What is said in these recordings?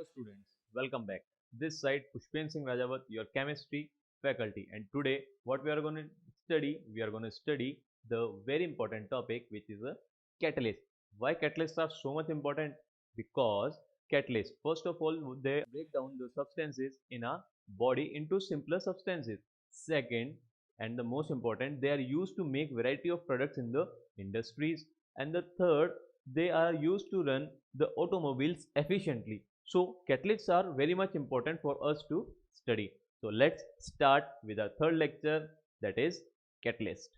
Hello students, welcome back. This side Pushpen Singh Rajawat, your chemistry faculty, and today what we are going to study the very important topic which is a catalyst. Why catalysts are so much important? Because catalysts, first of all, they break down the substances in our body into simpler substances. Second, and the most important, they are used to make variety of products in the industries. And the third, they are used to run the automobiles efficiently. So catalysts are very much important for us to study. So let's start with our third lecture, that is catalyst.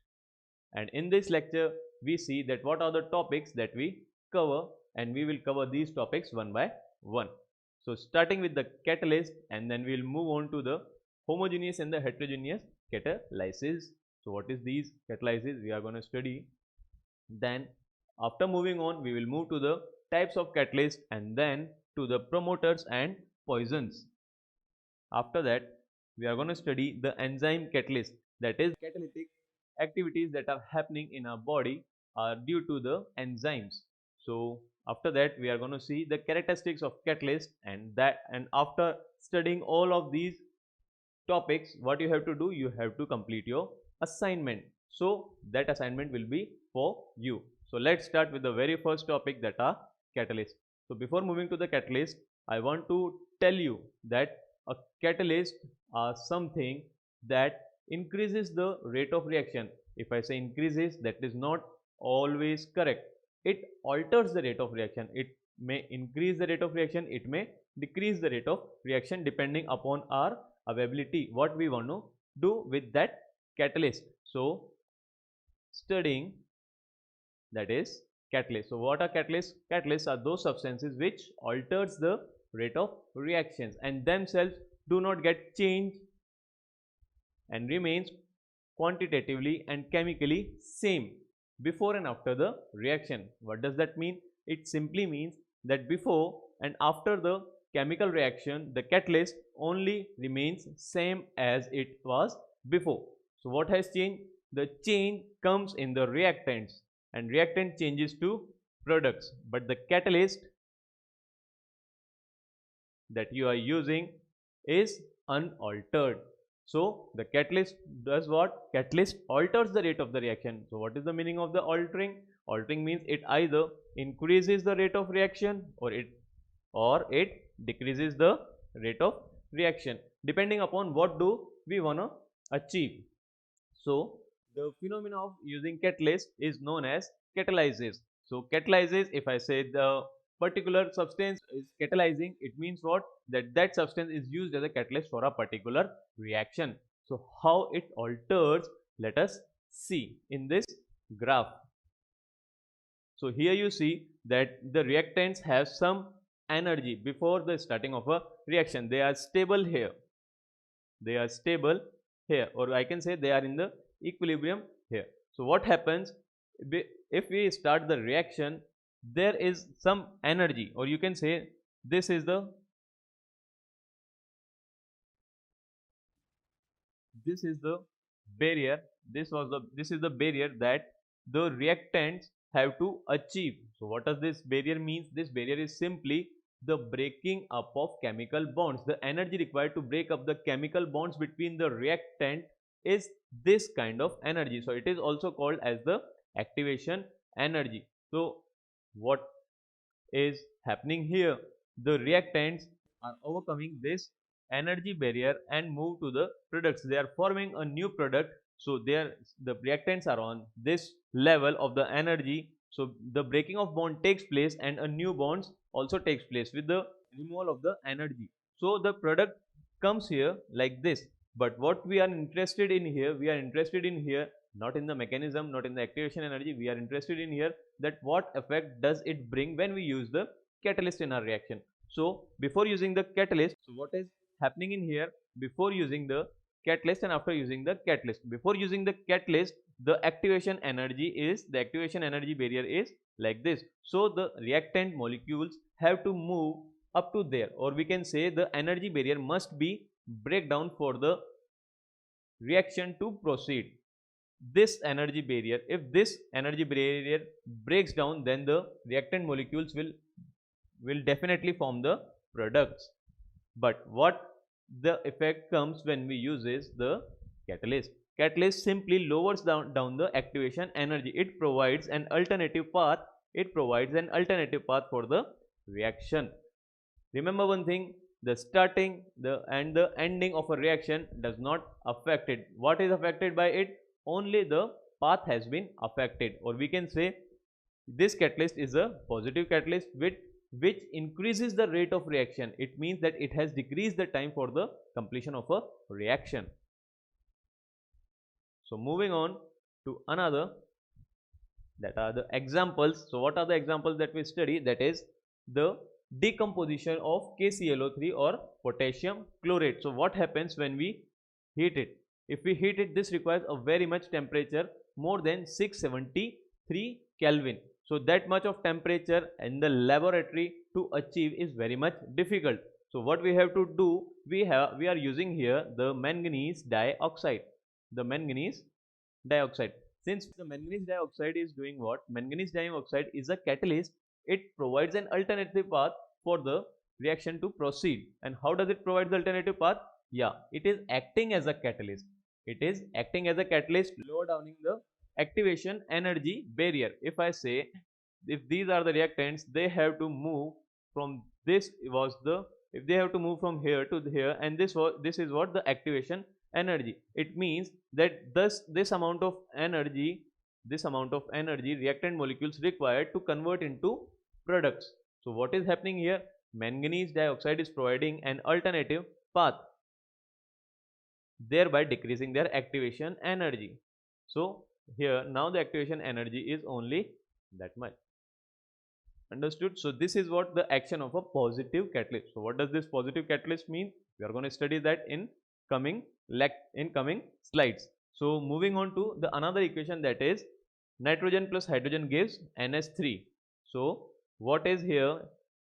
And in this lecture we see that what are the topics that we cover, and we will cover these topics one by one. So starting with the catalyst, and then we will move on to the homogeneous and the heterogeneous catalysis. So what is these catalysis we are going to study. Then after moving on, we will move to the types of catalyst and then to the promoters and poisons. After that, we are going to study the enzyme catalyst, that is catalytic activities that are happening in our body are due to the enzymes. So after that, we are going to see the characteristics of catalyst, and after studying all of these topics, what you have to do, you have to complete your assignment. So that assignment will be for you. So let's start with the very first topic, that are catalyst. So before moving to the catalyst, I want to tell you that a catalyst are something that increases the rate of reaction. If I say increases, that is not always correct. It alters the rate of reaction. It may increase the rate of reaction, it may decrease the rate of reaction depending upon our availability, what we want to do with that catalyst. So studying, that is catalyst. So what are catalysts? Catalysts are those substances which alters the rate of reactions and themselves do not get changed and remains quantitatively and chemically same before and after the reaction. What does that mean? It simply means that before and after the chemical reaction, the catalyst only remains same as it was before. So what has changed? The change comes in the reactants, and reactant changes to products, but the catalyst that you are using is unaltered. So the catalyst does what? Catalyst alters the rate of the reaction. So what is the meaning of the altering? Altering means it either increases the rate of reaction or it decreases the rate of reaction depending upon what do we want to achieve. So the phenomena of using catalyst is known as catalysis. So catalysis, if I say the particular substance is catalyzing, it means what? That substance is used as a catalyst for a particular reaction. So how it alters, let us see in this graph. So here you see that the reactants have some energy before the starting of a reaction. They are stable here. They are stable here, or I can say they are in the equilibrium here. So what happens if we start the reaction? There is some energy, or you can say this is the barrier. This is the barrier that the reactants have to achieve. So what does this barrier means? This barrier is simply the breaking up of chemical bonds. The energy required to break up the chemical bonds between the reactant is this kind of energy. So it is also called as the activation energy. So what is happening here? The reactants are overcoming this energy barrier and move to the products. They are forming a new product. So the reactants are on this level of the energy. So the breaking of bond takes place and a new bonds also takes place with the removal of the energy. So the product comes here like this. But what we are interested in here, not in the mechanism, not in the activation energy. We are interested in here that what effect does it bring when we use the catalyst in our reaction. So before using the catalyst, so what is happening in here? Before using the catalyst and after using the catalyst. Before using the catalyst, the activation energy barrier is like this. So the reactant molecules have to move up to there, or we can say the energy barrier must be break down for the reaction to proceed. This energy barrier, if this energy barrier breaks down, then the reactant molecules will definitely form the products. But what the effect comes when we uses the catalyst? Catalyst simply lowers down the activation energy. It provides an alternative path. It provides an alternative path for the reaction. Remember one thing, the starting and the ending of a reaction does not affect it. What is affected by it? Only the path has been affected, or we can say this catalyst is a positive catalyst which increases the rate of reaction. It means that it has decreased the time for the completion of a reaction. So moving on to another, that are the examples. So what are the examples that we study? That is the decomposition of KClO3 or potassium chlorate. So what happens when we heat it? If we heat it, this requires a very much temperature, more than 673 Kelvin. So that much of temperature in the laboratory to achieve is very much difficult. So what we have to do, we are using here the manganese dioxide. The manganese dioxide. Since the manganese dioxide is doing what? Manganese dioxide is a catalyst. It provides an alternative path for the reaction to proceed. And how does it provide the alternative path? Yeah, it is acting as a catalyst. It is acting as a catalyst, lower downing the activation energy barrier. If I say, if these are the reactants, they have to move from this was the, if they have to move from here to here, and this is what the activation energy. It means that this amount of energy reactant molecules required to convert into products. So what is happening here? Manganese dioxide is providing an alternative path, thereby decreasing their activation energy. So here now the activation energy is only that much. Understood? So this is what the action of a positive catalyst. So what does this positive catalyst mean? We are going to study that in coming slides. So moving on to the another equation, that is nitrogen plus hydrogen gives NH3. So what is here?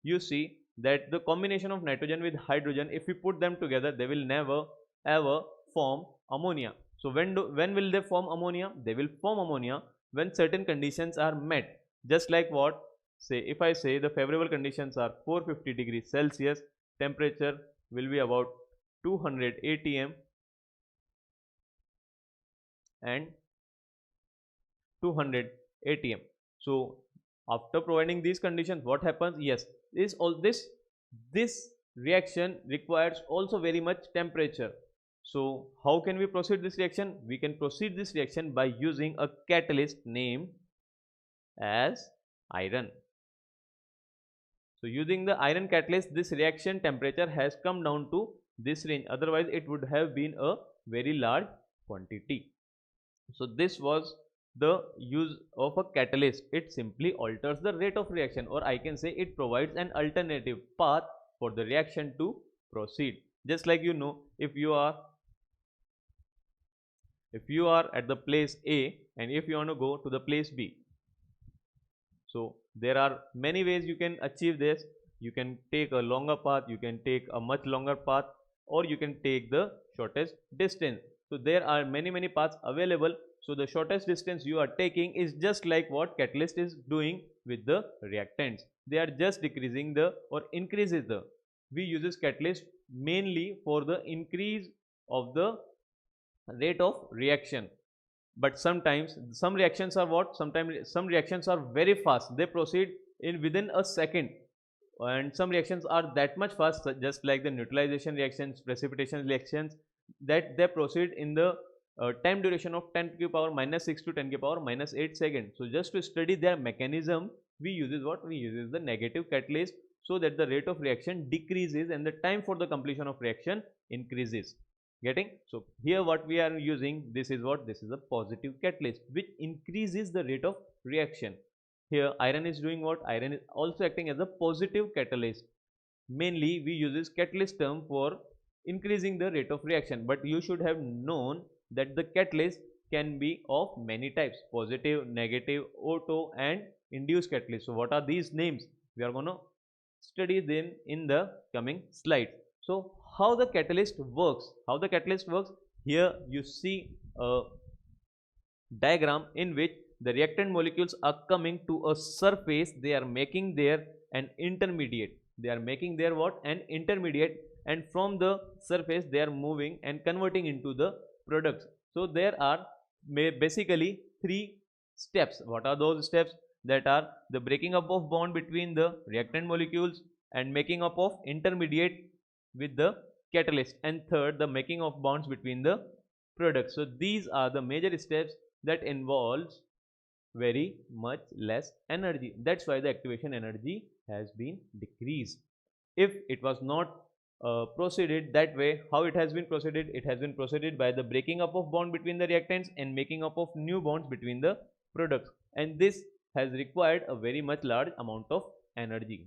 You see that the combination of nitrogen with hydrogen, if we put them together, they will never ever form ammonia. So when will they form ammonia? They will form ammonia when certain conditions are met. Just like what? Say, if I say the favorable conditions are 450 degrees Celsius, temperature will be about 200 atm and 200 atm. So after providing these conditions, what happens? Yes, this reaction requires also very much temperature. So how can we proceed this reaction? We can proceed this reaction by using a catalyst named as iron. So using the iron catalyst, this reaction temperature has come down to this range. Otherwise, it would have been a very large quantity. So this was the use of a catalyst. It simply alters the rate of reaction, or I can say it provides an alternative path for the reaction to proceed. Just like if you are at the place A and if you want to go to the place B. So there are many ways you can achieve this. You can take a longer path, you can take a much longer path, or you can take the shortest distance. So there are many paths available. So the shortest distance you are taking is just like what catalyst is doing with the reactants. They are just decreasing the or increases the. We uses catalyst mainly for the increase of the rate of reaction. But sometimes some reactions are what? Sometimes some reactions are very fast. They proceed in within a second, and some reactions are that much fast, just like the neutralization reactions, precipitation reactions, that they proceed in the time duration of 10 to the power minus 6 to 10 to the power minus 8 seconds. So just to study their mechanism, we uses what? We uses the negative catalyst, so that the rate of reaction decreases and the time for the completion of reaction increases. Getting? So here what we are using, this is what? This is a positive catalyst which increases the rate of reaction. Here iron is doing what? Iron is also acting as a positive catalyst. Mainly we use this catalyst term for increasing the rate of reaction, but you should have known that the catalyst can be of many types: positive, negative, auto and induced catalyst. So what are these names? We are going to study them in the coming slides. So how the catalyst works? Here you see a diagram in which the reactant molecules are coming to a surface. They are making there an intermediate. they are making their what, an intermediate, and from the surface they are moving and converting into the products. So there are basically three steps. What are those steps? That are the breaking up of bond between the reactant molecules and making up of intermediate with the catalyst, and third, the making of bonds between the products. So these are the major steps that involves very much less energy. That's why the activation energy has been decreased. If it was not proceeded that way, how it has been proceeded? It has been proceeded by the breaking up of bond between the reactants and making up of new bonds between the products, and this has required a very much large amount of energy.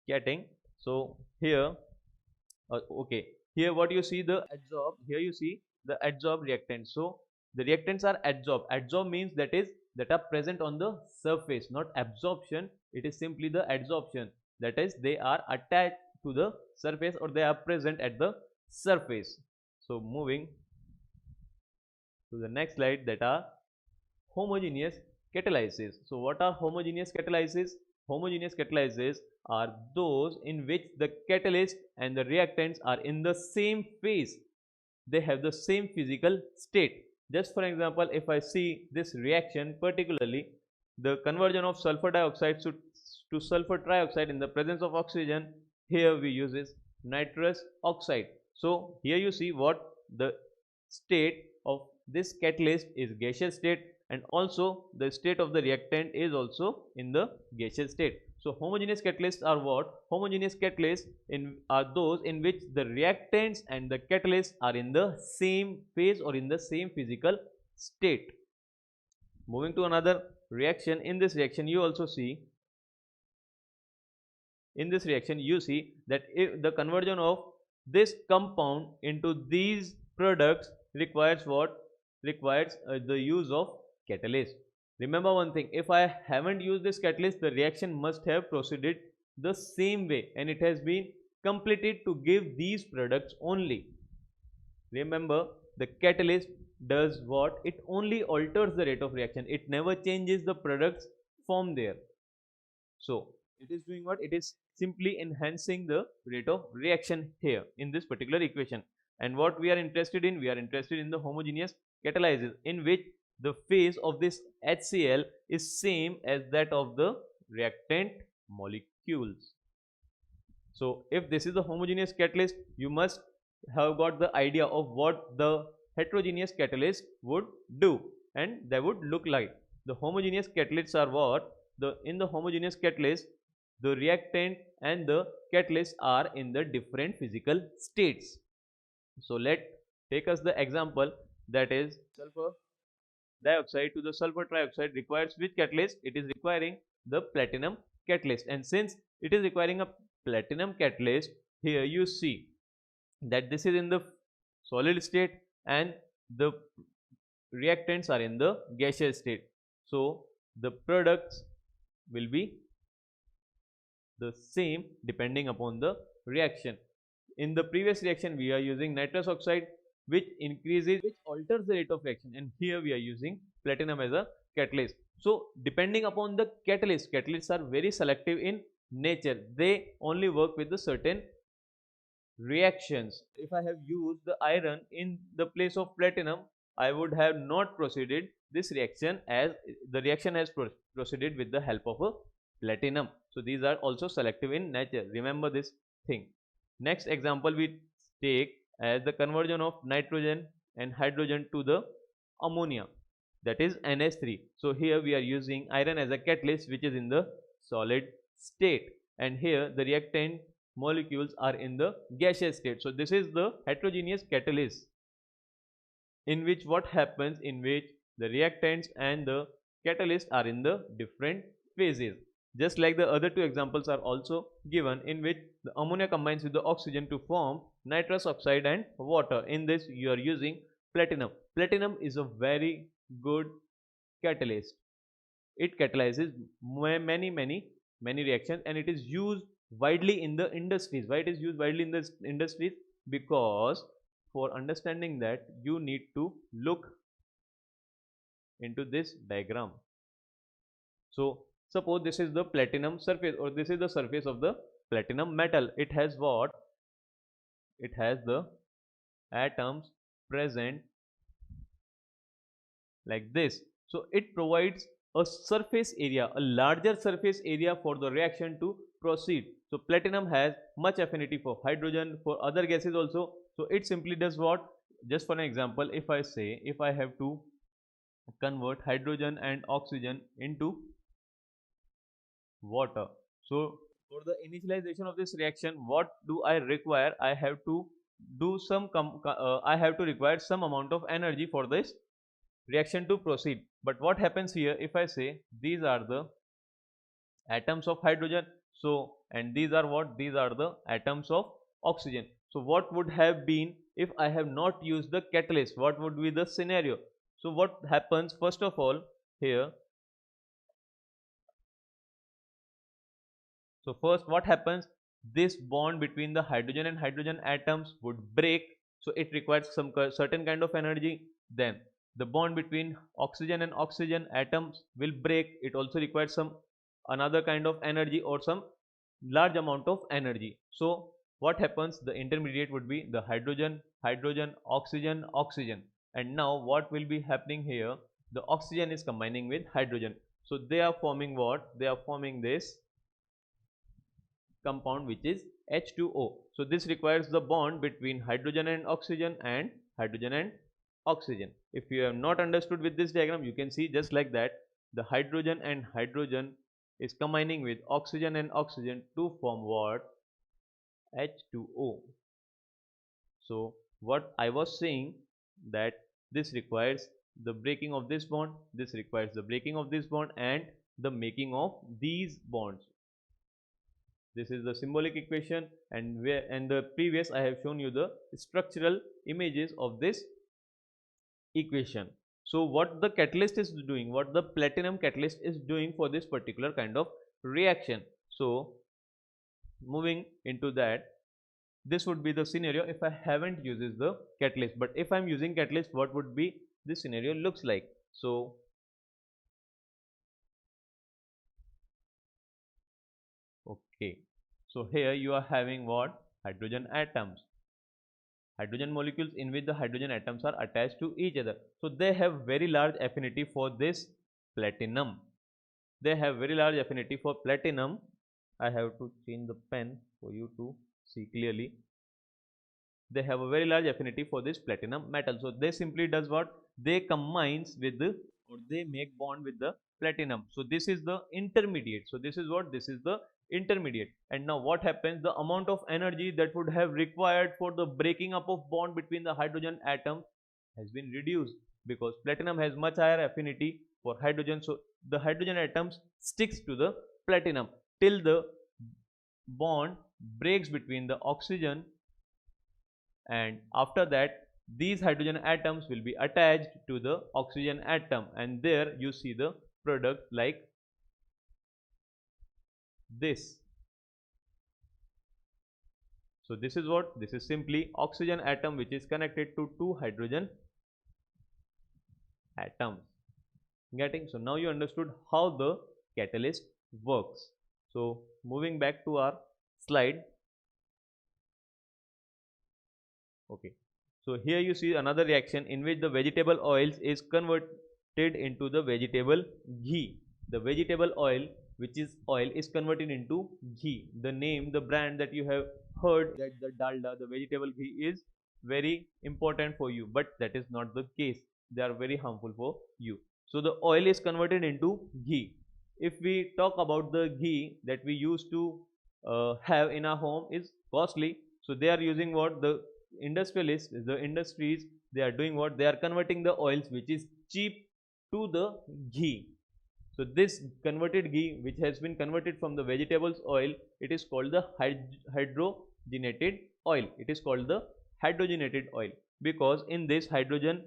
Getting? So here, okay, here what you see, the adsorb, here you see the adsorb reactants. So the reactants are adsorb. Adsorb means that is that are present on the surface, not absorption. It is simply the adsorption, that is they are attached to the surface or they are present at the surface. So moving to the next slide, that are homogeneous catalysis. So what are homogeneous catalysis? Homogeneous catalysis are those in which the catalyst and the reactants are in the same phase. They have the same physical state. Just for example, if I see this reaction, particularly the conversion of sulfur dioxide to sulfur trioxide in the presence of oxygen, here we use is nitrous oxide. So here you see what the state of this catalyst is gaseous state, and also the state of the reactant is also in the gaseous state. So homogeneous catalysts are what? Homogeneous catalysts are those in which the reactants and the catalysts are in the same phase or in the same physical state. Moving to another reaction, in this reaction you also see, in this reaction you see that if the conversion of this compound into these products requires what? Requires the use of catalyst. Remember one thing, if I haven't used this catalyst, the reaction must have proceeded the same way and it has been completed to give these products only. Remember, the catalyst does what? It only alters the rate of reaction. It never changes the products formed there. So it is doing what? It is simply enhancing the rate of reaction here in this particular equation. And what we are interested in? We are interested in the homogeneous catalysis, in which the phase of this HCl is same as that of the reactant molecules. So if this is the homogeneous catalyst, you must have got the idea of what the heterogeneous catalyst would do and they would look like. The homogeneous catalysts are what? In the homogeneous catalyst, the reactant and the catalyst are in the different physical states. So let take us the example, that is sulfur dioxide to the sulfur trioxide requires which catalyst? It is requiring the platinum catalyst, and since it is requiring a platinum catalyst, here you see that this is in the solid state and the reactants are in the gaseous state. So the products will be the same depending upon the reaction. In the previous reaction we are using nitrous oxide, which alters the rate of reaction, and here we are using platinum as a catalyst. So depending upon the catalyst, catalysts are very selective in nature. They only work with the certain reactions. If I have used the iron in the place of platinum, I would have not proceeded this reaction, as the reaction has proceeded with the help of a platinum. So these are also selective in nature. Remember this thing. Next example we take as the conversion of nitrogen and hydrogen to the ammonia, that is NH3. So here we are using iron as a catalyst, which is in the solid state, and here the reactant molecules are in the gaseous state. So this is the heterogeneous catalyst, in which what happens, in which the reactants and the catalyst are in the different phases. Just like the other two examples are also given, in which the ammonia combines with the oxygen to form nitrous oxide and water. In this you are using platinum. Platinum is a very good catalyst. It catalyzes many reactions, and it is used widely in the industries. Why it is used widely in the industries? Because for understanding that, you need to look into this diagram. So suppose this is the platinum surface, or this is the surface of the platinum metal. It has what? It has the atoms present like this. So it provides a surface area, a larger surface area for the reaction to proceed. So platinum has much affinity for hydrogen, for other gases also. So it simply does what? Just for an example, if I say, if I have to convert hydrogen and oxygen into water. So for the initialization of this reaction, what do I require? I have to do some I have to require some amount of energy for this reaction to proceed. But what happens here if I say these are the atoms of hydrogen, so and these are what? These are the atoms of oxygen. So what would have been if I have not used the catalyst? What would be the scenario? So what happens first of all here? So first what happens, this bond between the hydrogen and hydrogen atoms would break, so it requires some certain kind of energy. Then the bond between oxygen and oxygen atoms will break, it also requires some another kind of energy or some large amount of energy. So what happens, the intermediate would be the hydrogen, hydrogen, oxygen, oxygen. And now what will be happening here, the oxygen is combining with hydrogen, so they are forming what? They are forming this compound which is H2O. So this requires the bond between hydrogen and oxygen and hydrogen and oxygen. If you have not understood with this diagram, you can see just like that, the hydrogen and hydrogen is combining with oxygen and oxygen to form what? H2O. So what I was saying, that this requires the breaking of this bond, this requires the breaking of this bond and the making of these bonds. This is the symbolic equation, and where and the previous I have shown you the structural images of this equation. So what the catalyst is doing, what the platinum catalyst is doing for this particular kind of reaction. So moving into that, this would be the scenario if I haven't uses the catalyst. But if I'm using catalyst, what would be this scenario looks like? So okay, so here you are having what? Hydrogen atoms, hydrogen molecules in which the hydrogen atoms are attached to each other. So they have very large affinity for this platinum. They have very large affinity for platinum. I have to change the pen for you to see clearly. They have a very large affinity for this platinum metal. So they simply does what? They combines with the, or they make bond with the platinum. So this is the intermediate. So this is what? This is the intermediate. And now what happens? The amount of energy that would have required for the breaking up of bond between the hydrogen atom has been reduced, because platinum has much higher affinity for hydrogen. So the hydrogen atoms sticks to the platinum till the bond breaks between the oxygen, and after that these hydrogen atoms will be attached to the oxygen atom, and there you see the product like this. So this is what? This is simply oxygen atom which is connected to two hydrogen atoms. Getting? So now you understood how the catalyst works. So moving back to our slide. Okay, so here you see another reaction in which the vegetable oils is converted into the vegetable ghee. The vegetable oil, which is oil, is converted into ghee. The name, the brand that you have heard, that the dalda, the vegetable ghee, is very important for you, but that is not the case. They are very harmful for you. So the oil is converted into ghee. If we talk about the ghee that we used to have in our home, is costly. So they are using what? The industrialists, the industries, they are doing what? They are converting the oils which is cheap to the ghee. So this converted ghee, which has been converted from the vegetables oil, it is called the hydrogenated oil. It is called the hydrogenated oil because in this hydrogen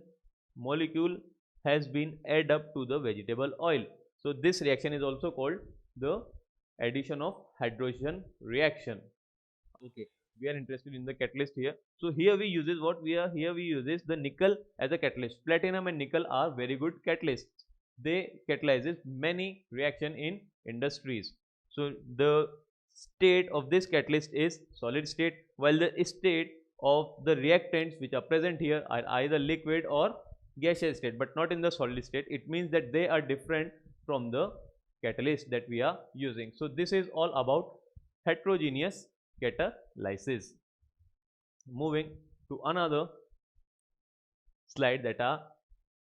molecule has been added up to the vegetable oil. So this reaction is also called the addition of hydrogen reaction. Okay, we are interested in the catalyst here. So here we uses what? We uses the nickel as a catalyst. Platinum and nickel are very good catalysts. They catalyzes many reaction in industries. So the state of this catalyst is solid state, while the state of the reactants which are present here are either liquid or gaseous state, but not in the solid state. It means that they are different from the catalyst that we are using. So this is all about heterogeneous catalysis. Moving to another slide, that are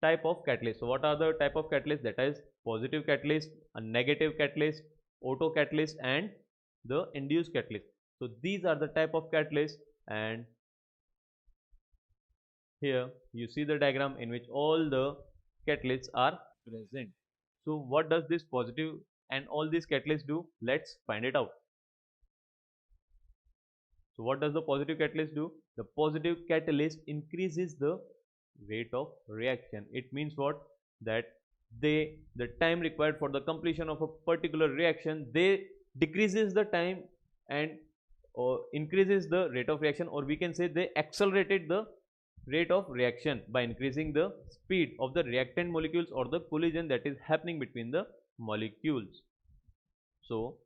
type of catalyst. So what are the type of catalyst? That is positive catalyst, a negative catalyst, auto catalyst, and the induced catalyst. So these are the type of catalyst, and here you see the diagram in which all the catalysts are present. So what does this positive and all these catalysts do? Let's find it out. So what does the positive catalyst do? The positive catalyst increases the rate of reaction. It means what? That the time required for the completion of a particular reaction, they decreases the time and increases the rate of reaction, or we can say they accelerated the rate of reaction by increasing the speed of the reactant molecules or the collision that is happening between the molecules. So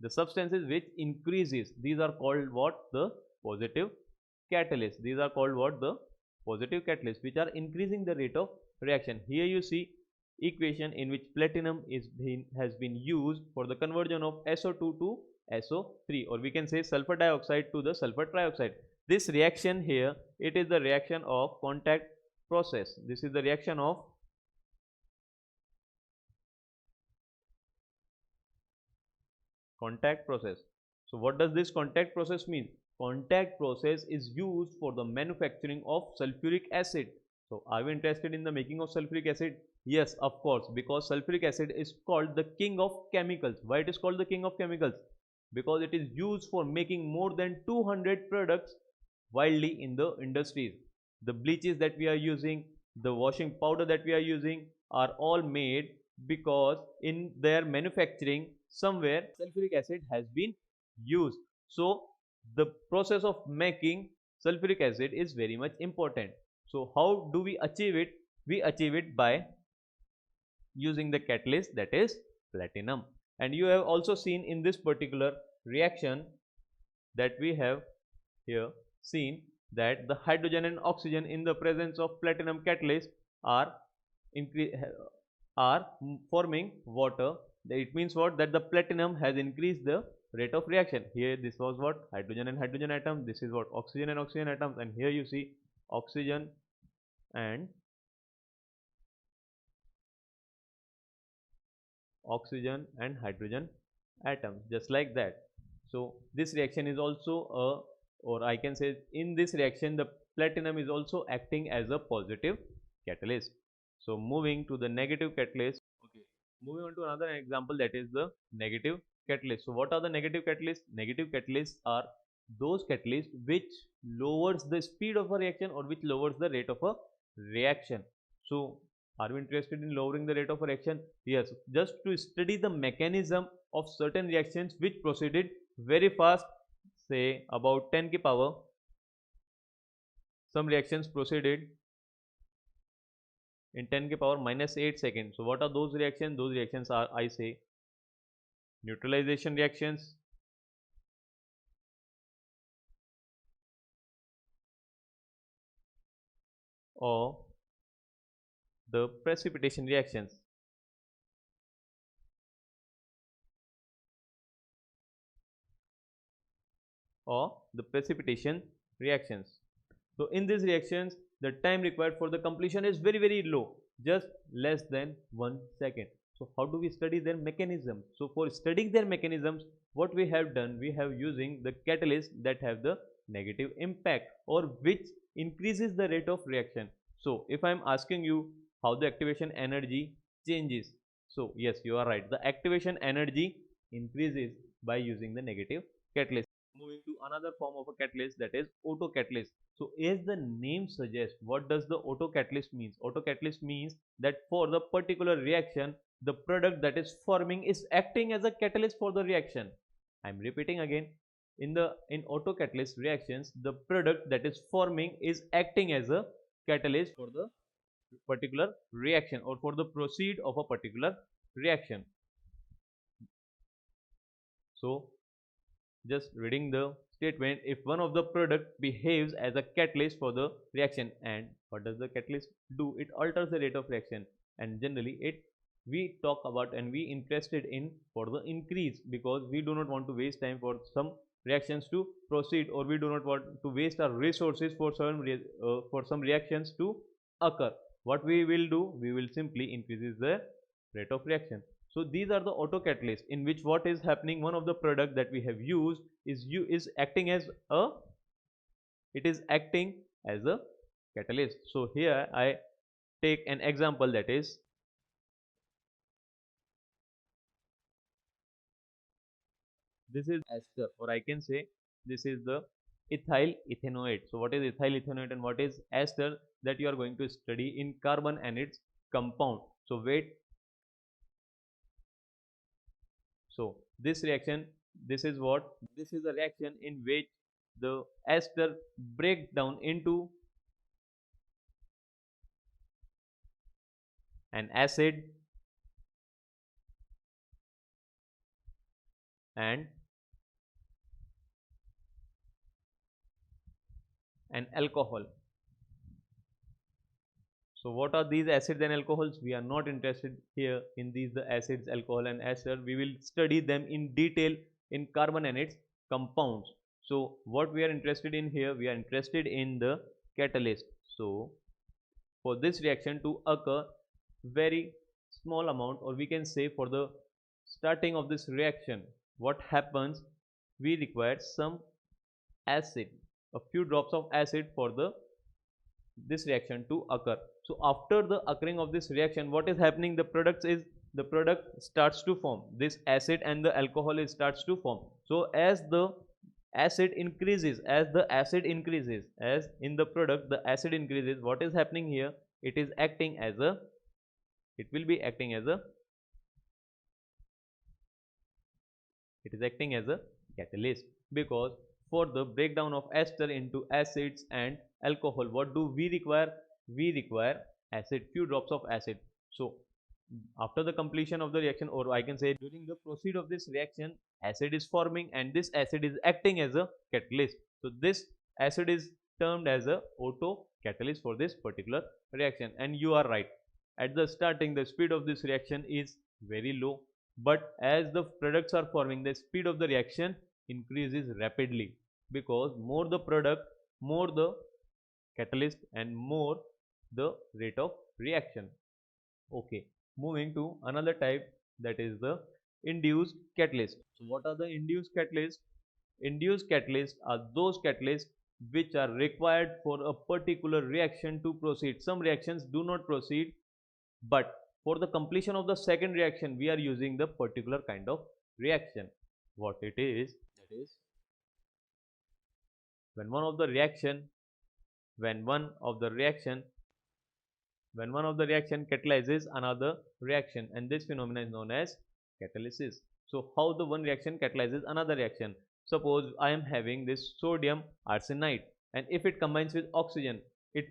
the substances which increases, these are called what? The positive catalyst. These are called what? The positive catalyst, which are increasing the rate of reaction. Here you see equation in which platinum has been used for the conversion of SO2 to SO3, or we can say sulfur dioxide to the sulfur trioxide. This reaction here, it is the reaction of contact process. This is the reaction of contact process. So what does this contact process mean? Contact process is used for the manufacturing of sulfuric acid. So are we interested in the making of sulfuric acid? Yes, of course, because sulfuric acid is called the king of chemicals. Why it is called the king of chemicals? Because it is used for making more than 200 products widely in the industries. The bleaches that we are using, the washing powder that we are using are all made because in their manufacturing somewhere sulfuric acid has been used. So the process of making sulfuric acid is very much important. So how do we achieve it? We achieve it by using the catalyst, that is platinum. And you have also seen in this particular reaction that we have here seen that the hydrogen and oxygen in the presence of platinum catalyst are forming water. It means what? That the platinum has increased the rate of reaction. Here this was what? Hydrogen and hydrogen atom. This is what? Oxygen and oxygen atoms. And here you see oxygen and hydrogen atoms, just like that. So this reaction is also or I can say in this reaction the platinum is also acting as a positive catalyst. So moving to the negative catalyst. Okay, moving on to another example, that is the negative catalyst. So what are the negative catalysts? Negative catalysts are those catalysts which lowers the speed of a reaction or which lowers the rate of a reaction. So are we interested in lowering the rate of a reaction? Yes, just to study the mechanism of certain reactions which proceeded very fast, say about 10 ki power, some reactions proceeded in 10 ki power minus 8 seconds. So what are those reactions? Those reactions are, I say, neutralization reactions, or the precipitation reactions. So in these reactions the time required for the completion is very low, just less than 1 second. So how do we study their mechanism? So for studying their mechanisms, what we have done, we have using the catalyst that have the negative impact or which increases the rate of reaction. So if I am asking you how the activation energy changes, so yes, you are right, the activation energy increases by using the negative catalyst. Moving to another form of a catalyst, that is autocatalyst. So as the name suggests, what does the autocatalyst means? Autocatalyst means that for the particular reaction, the product that is forming is acting as a catalyst for the reaction. I'm repeating again, in autocatalyst reactions, the product that is forming is acting as a catalyst for the particular reaction or for the proceed of a particular reaction. So just reading the statement, if one of the product behaves as a catalyst for the reaction, and what does the catalyst do? It alters the rate of reaction, and generally it we talk about and we interested in for the increase, because we do not want to waste time for some reactions to proceed, or we do not want to waste our resources for some reactions to occur. What we will do, we will simply increases the rate of reaction. So these are the autocatalysts, in which what is happening, one of the product that we have used is acting as a it is acting as a catalyst. So here I take an example, that is this is ester, or I can say this is the ethyl ethanoate. So what is ethyl ethanoate and what is ester, that you are going to study in carbon and its compound. So wait, so this reaction, this is a reaction in which the ester break down into an acid and an alcohol. So what are these acids and alcohols? We are not interested here in these the acids, alcohol and ester. We will study them in detail in carbon and its compounds. So what we are interested in here, we are interested in the catalyst. So for this reaction to occur, very small amount, or we can say for the starting of this reaction, what happens, we require some acid, a few drops of acid for the this reaction to occur. So after the occurring of this reaction, what is happening, the product starts to form, this acid and the alcohol starts to form. So as the acid increases, as in the product the acid increases, what is happening here, it is acting as a it will be acting as a it is acting as a catalyst, because for the breakdown of ester into acids and alcohol, what do we require, we require acid, few drops of acid. So after the completion of the reaction, or I can say during the proceed of this reaction, acid is forming and this acid is acting as a catalyst. So this acid is termed as a auto catalyst for this particular reaction. And you are right, at the starting the speed of this reaction is very low, but as the products are forming, the speed of the reaction increases rapidly, because more the product, more the catalyst, and more the rate of reaction. Okay, moving to another type, that is the induced catalyst. So what are the induced catalysts? Induced catalysts are those catalysts which are required for a particular reaction to proceed. Some reactions do not proceed, but for the completion of the second reaction we are using the particular kind of reaction. What it is, that is when one of the reaction when one of the reaction catalyzes another reaction, and this phenomenon is known as catalysis. So how the one reaction catalyzes another reaction? Suppose I am having this sodium arsenide, and if it combines with oxygen, it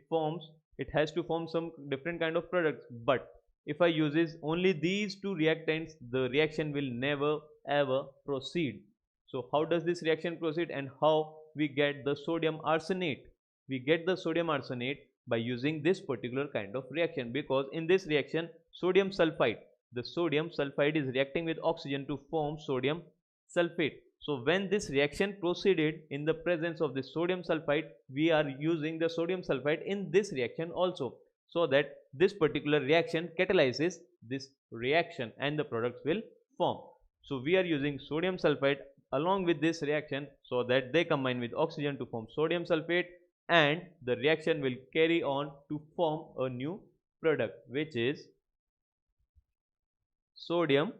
has to form some different kind of products. But if I uses only these two reactants, the reaction will never ever proceed. So how does this reaction proceed, and how we get the sodium arsenate? We get the sodium arsenate by using this particular kind of reaction, because in this reaction the sodium sulfide is reacting with oxygen to form sodium sulfate. So when this reaction proceeded in the presence of the sodium sulfide, we are using the sodium sulfide in this reaction also, so that this particular reaction catalyzes this reaction and the products will form. So we are using sodium sulfide along with this reaction, so that they combine with oxygen to form sodium sulfate, and the reaction will carry on to form a new product, which is sodium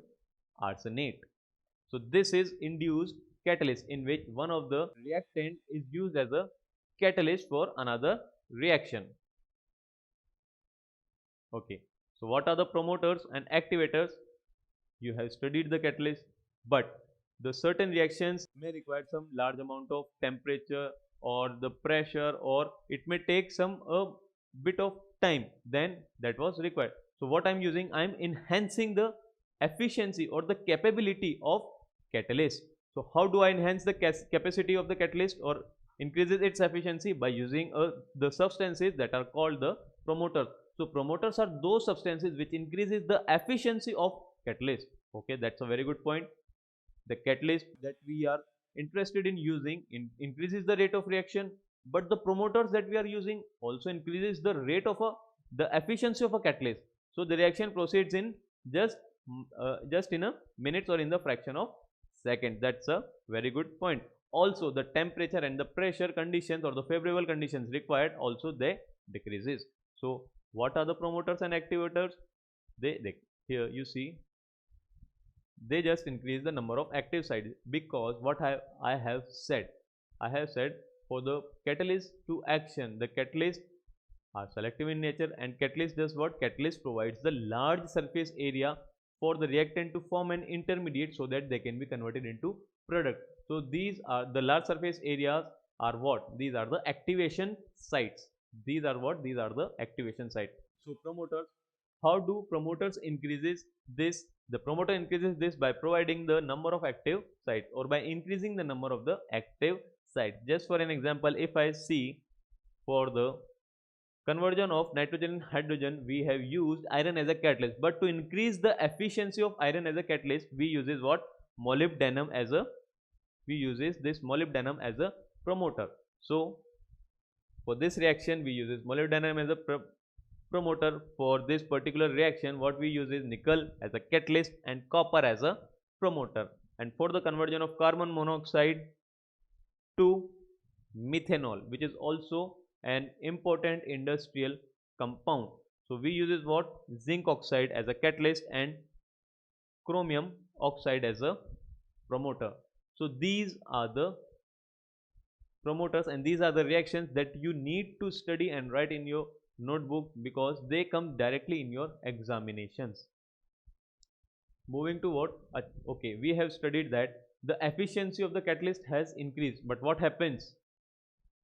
arsenate. So this is induced catalyst, in which one of the reactant is used as a catalyst for another reaction. Okay, so what are the promoters and activators? You have studied the catalyst, but the certain reactions may require some large amount of temperature or the pressure, or it may take some a bit of time then that was required. So what I'm using, I'm enhancing the efficiency or the capability of catalyst. So how do I enhance the capacity of the catalyst or increases its efficiency? By using the substances that are called the promoters. So promoters are those substances which increases the efficiency of catalyst. Okay, that's a very good point. The catalyst that we are interested in using increases the rate of reaction, but the promoters that we are using also increases the rate of the efficiency of a catalyst. So the reaction proceeds in just just in a minutes or in the fraction of second. That's a very good point. Also the temperature and the pressure conditions or the favorable conditions required also they decreases. So what are the promoters and activators? They here you see they just increase the number of active sites, because what I have said for the catalyst to action, the catalyst are selective in nature, and catalyst does what? Catalyst provides the large surface area for the reactant to form an intermediate so that they can be converted into product. So these are the large surface areas are what? These are the activation sites. These are what? These are the activation sites. So promoters, how do promoters increases this? The promoter increases this by providing the number of active sites or by increasing the number of the active sites. Just for an example, if I see for the conversion of nitrogen and hydrogen, we have used iron as a catalyst, but to increase the efficiency of iron as a catalyst, we uses what? Molybdenum as a promoter. So for this reaction we uses molybdenum as a promoter. For this particular reaction what we use is nickel as a catalyst and copper as a promoter. And for the conversion of carbon monoxide to methanol, which is also an important industrial compound, so we uses what? Zinc oxide as a catalyst and chromium oxide as a promoter. So these are the promoters and these are the reactions that you need to study and write in your notebook, because they come directly in your examinations. Moving to what? Okay, we have studied that the efficiency of the catalyst has increased, but what happens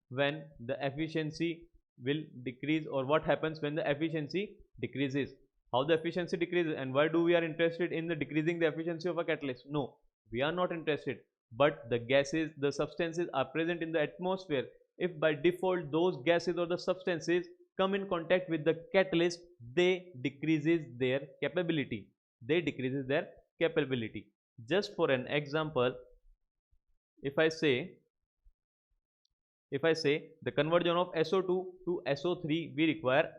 when the efficiency will decrease, or what happens when the efficiency decreases? How the efficiency decreases, and why do we are interested in the decreasing the efficiency of a catalyst? No, we are not interested, but the gases, the substances are present in the atmosphere. If by default those gases or the substances come in contact with the catalyst, they decreases their capability. Just for an example, if I say the conversion of SO2 to SO3, we require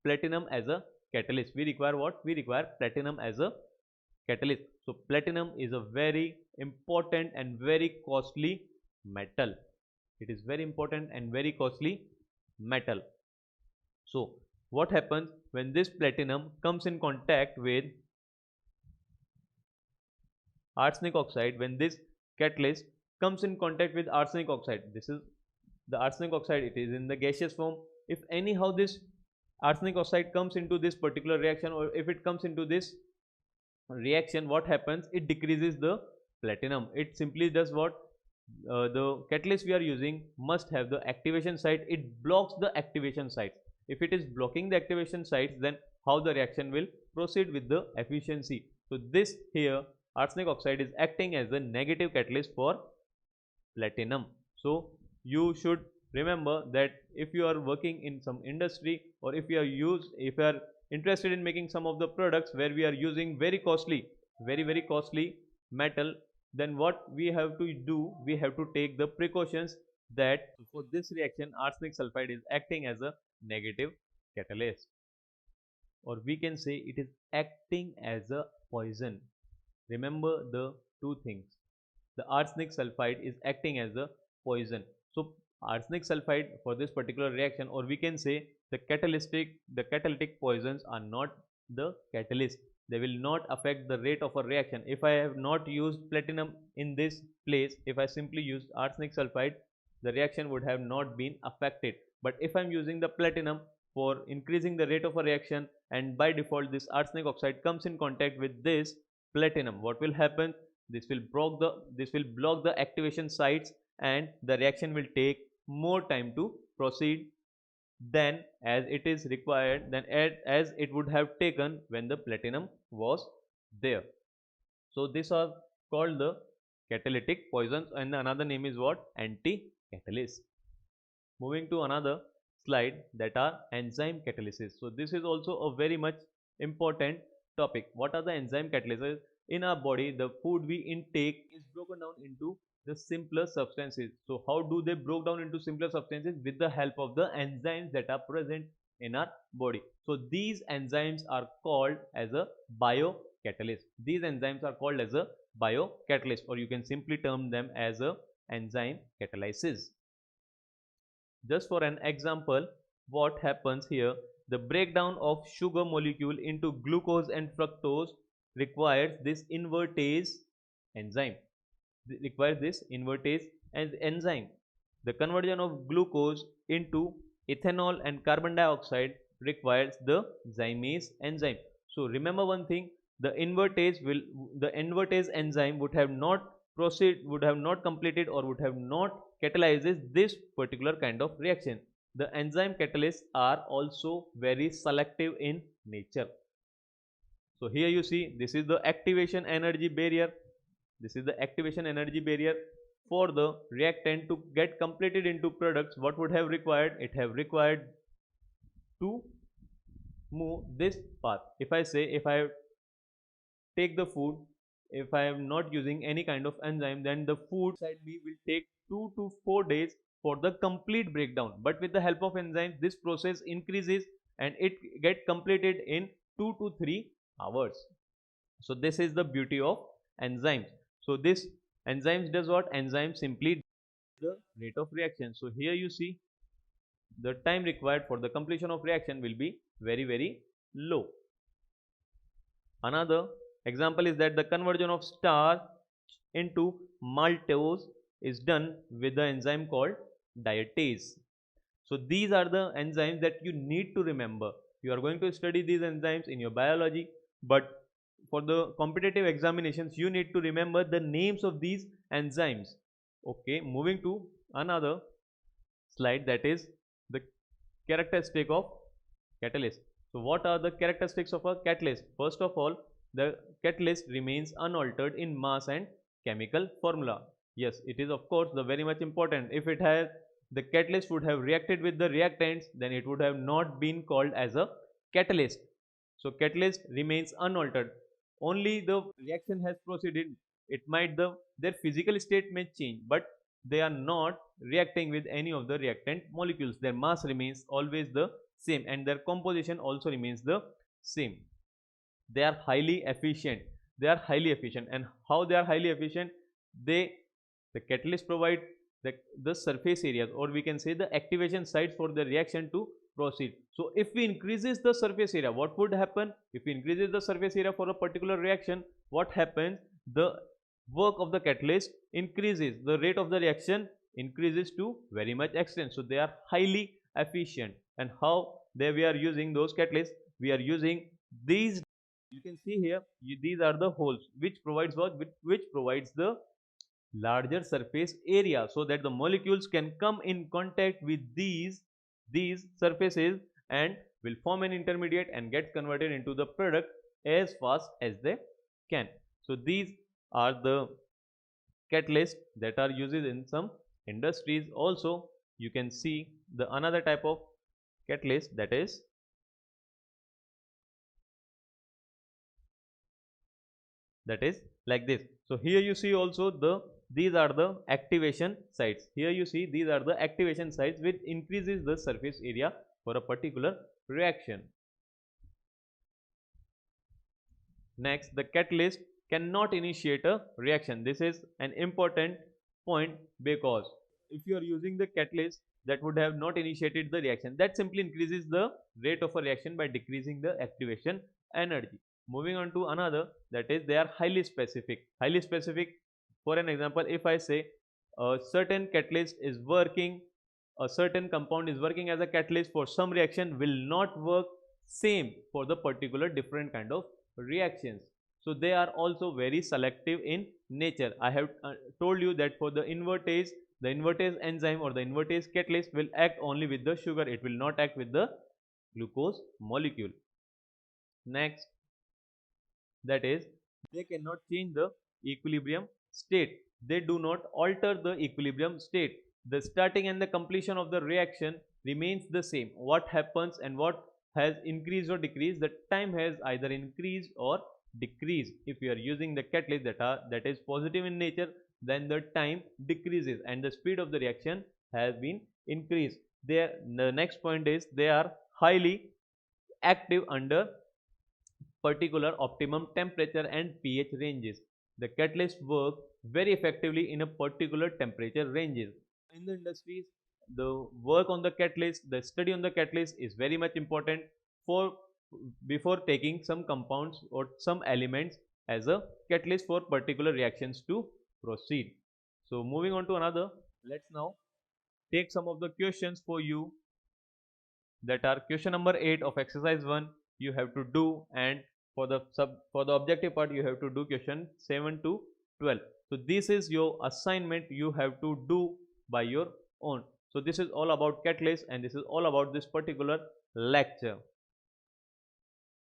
platinum as a catalyst. We require what? We require platinum as a catalyst. So platinum is a very important and very costly metal. It is very important and very costly metal. So what happens when this platinum comes in contact with arsenic oxide? When this catalyst comes in contact with arsenic oxide, this is the arsenic oxide, it is in the gaseous form. If anyhow this arsenic oxide comes into this particular reaction, or if it comes into this reaction, what happens? It decreases the platinum. It simply does what? The catalyst we are using must have the activation site. It blocks the activation site. If it is blocking the activation sites, then how the reaction will proceed with the efficiency? So this here arsenic oxide is acting as a negative catalyst for platinum. So you should remember that if you are working in some industry, or if you are interested in making some of the products where we are using very costly metal, then what we have to do? We have to take the precautions that for this reaction arsenic sulfide is acting as a negative catalyst, or we can say it is acting as a poison. Remember the two things. The arsenic sulfide is acting as a poison. So arsenic sulfide for this particular reaction, or we can say the catalytic poisons are not the catalyst. They will not affect the rate of a reaction. If I have not used platinum in this place, if I simply used arsenic sulfide, the reaction would have not been affected. But if I am using the platinum for increasing the rate of a reaction, and by default this arsenic oxide comes in contact with this platinum, what will happen? This will block the activation sites, and the reaction will take more time to proceed than as it is required, than as it would have taken when the platinum was there. So these are called the catalytic poisons, and another name is what? Anti-catalyst. Moving to another slide, that are enzyme catalysis. So this is also a very much important topic. What are the enzyme catalysis? In our body, the food we intake is broken down into the simpler substances. So how do they broke down into simpler substances? With the help of the enzymes that are present in our body. So these enzymes are called as a biocatalyst. These enzymes are called as a biocatalyst, or you can simply term them as a enzyme catalysis. Just for an example, what happens here? The breakdown of sugar molecule into glucose and fructose requires this invertase enzyme. Enzyme. The conversion of glucose into ethanol and carbon dioxide requires the zymase enzyme. So remember one thing: the invertase enzyme would have not completed or would have not catalyzes this particular kind of reaction. The enzyme catalysts are also very selective in nature. So here you see, this is the activation energy barrier. This is the activation energy barrier. For the reactant to get completed into products, what would have required? It have required to move this path. If I say, if I take the food, if I am not using any kind of enzyme, then the food inside me will take 2 to 4 days for the complete breakdown. But with the help of enzymes, this process increases and it get completed in 2 to 3 hours. So this is the beauty of enzymes. So this enzymes does what? Enzymes simply the rate of reaction. So here you see, the time required for the completion of reaction will be very low. Another example is that the conversion of starch into maltose is done with the enzyme called diastase. So these are the enzymes that you need to remember. You are going to study these enzymes in your biology, but for the competitive examinations you need to remember the names of these enzymes. Okay, moving to another slide, that is the characteristic of catalyst. So what are the characteristics of a catalyst? First of all, the catalyst remains unaltered in mass and chemical formula. Yes, it is of course the very much important. If it has, the catalyst would have reacted with the reactants, then it would have not been called as a catalyst. So catalyst remains unaltered. Only the reaction has proceeded. It might their physical state may change, but they are not reacting with any of the reactant molecules. Their mass remains always the same and their composition also remains the same. They are highly efficient. And how they are highly efficient? The catalyst provide the surface areas, or we can say the activation sites for the reaction to proceed. So if we increases the surface area, what would happen? If we increases the surface area for a particular reaction, what happens? The work of the catalyst increases, the rate of the reaction increases to very much extent. So they are highly efficient. And how we are using those catalysts? We are using these. You can see here, these are the holes which provides what? Which provides the larger surface area, so that the molecules can come in contact with these surfaces and will form an intermediate and get converted into the product as fast as they can. So these are the catalysts that are used in some industries. Also you can see the another type of catalyst, that is like this. So here you see also these are the activation sites. Here you see these are the activation sites which increases the surface area for a particular reaction. Next, the catalyst cannot initiate a reaction. This is an important point, because if you are using the catalyst that would have not initiated the reaction, that simply increases the rate of a reaction by decreasing the activation energy. Moving on to another, that is they are highly specific. For an example, if I say a certain catalyst is working, a certain compound is working as a catalyst for some reaction, will not work same for the particular different kind of reactions. So they are also very selective in nature. I have told you that for the invertase enzyme or the invertase catalyst will act only with the sugar, it will not act with the glucose molecule. Next, that is they cannot change the equilibrium state. they do not alter the equilibrium state. The starting and the completion of the reaction remains the same. What happens and what has increased or decreased? The time has either increased or decreased. If you are using the catalyst that is positive in nature, then the time decreases and the speed of the reaction has been increased. There, the next point is they are highly active under particular optimum temperature and pH ranges. The catalyst work very effectively in a particular temperature ranges. In the industries, the work on the catalyst, the study on the catalyst is very much important for before taking some compounds or some elements as a catalyst for particular reactions to proceed. So moving on to another, let's now take some of the questions for you, that are question number 8 of exercise 1 you have to do, and for the objective part you have to do question 7 to 12. So this is your assignment, you have to do by your own. So this is all about catalyst and this is all about this particular lecture.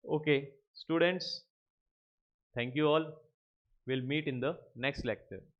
Okay students, thank you all, we'll meet in the next lecture.